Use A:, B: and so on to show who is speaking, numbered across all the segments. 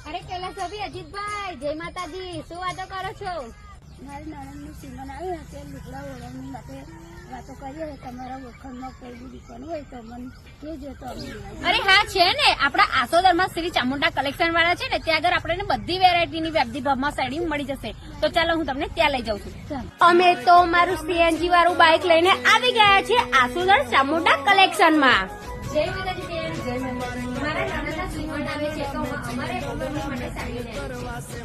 A: અરે કૈલાસભાઈ, અજીતભાઈ, જય માતાજી. શું વાતો કરો છો?
B: મારી નણંદનું સીમન આવ્યું તે લુગડા ઓળવણી માટે વાતો કરીએ. તમારા વખતમાં કોઈ બી દુકાન હોય તો મને કહેજો તો અમે લઈ આવીએ.
A: અરે હા, છે ને, આપડા આસોદરમાં શ્રી ચામુંડા કલેક્શન વાળા છે ને, ત્યાં આગળ આપણને બધી વેરાયટીની વ્યાપદી ભાવમાં સાડી મળી જશે. તો ચાલો હું તમને ત્યાં લઈ જાઉં છું. અમે તો મારું સીએનજી વાળું બાઇક લઈને આવી ગયા છે આસોદર ચામુંડા કલેક્શનમાં. જય માતાજી બેન. જય માતાજી. મારા નાના શ્રીમંત આવે છે તો અમારે ઓળવણી માટે સાડી લે.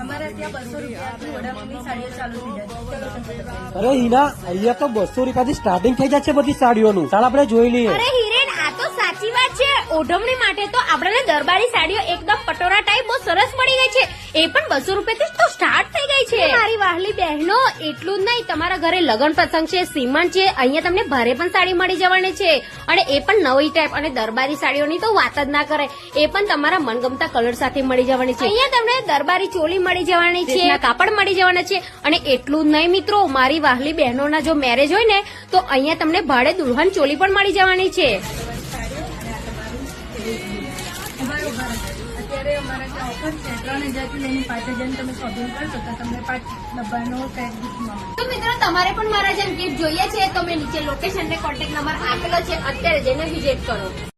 C: અમારે ત્યાં 200 રૂપિયાથી ઓળવણી સાડીઓ ચાલુ થઈ જાય.
D: અરે હિના, અહીંયા તો 200 રૂપિયાથી સ્ટાર્ટિંગ થઈ જાય છે બધી સાડીઓનું. ચાલ આપણે જોઈ લઈએ.
A: અરે હિરેન, આ તો સાચી વાત છે. ઓઢમણી માટે તો આપણને દરબારી સાડીઓ એકદમ પટોરા ટાઈપ બહુ સરસ મળી ગઈ છે. એ પણ 200 રૂપિયાથી તો સ્ટાર્ટ થઈ ગઈ છે. મારી વાહલી બહેનો, એટલું જ નહીં, તમારા ઘરે લગ્ન પ્રસંગ છે, સીમંત છે, અહીંયા તમને ભારે પણ સાડી મળી જવાની છે. અને એ પણ નવી ટાઈપ. અને દરબારી સાડીઓની તો વાત જ ના કરે. એ પણ તમારા મનગમતા કલર સાથે મળી જવાની છે. અહીંયા તમને દરબારી ચોલી મળી જવાની છે, કાપડ મળી જવાના છે. અને એટલું જ નહીં મિત્રો, મારી વાહલી બહેનોના જો મેરેજ હોય ને તો અહીંયા તમને ભાડે દુલ્હન ચોલી પણ મળી જવાની છે.
C: અત્યારે અમારા ત્યાં ઓફર છે 3000 થી લઈને 5000 તમે શોપિંગ કરશો તો તમને 5 ડબ્બાનો સેટ ગિફ્ટમાં મળે.
A: તો મિત્રો, તમારે પણ મારા જેમ ગિફ્ટ જોઈએ છે તો મેં નીચે લોકેશન ને કોન્ટેક્ટ નંબર આપેલો છે, અત્યારે જઈને વિઝિટ કરો.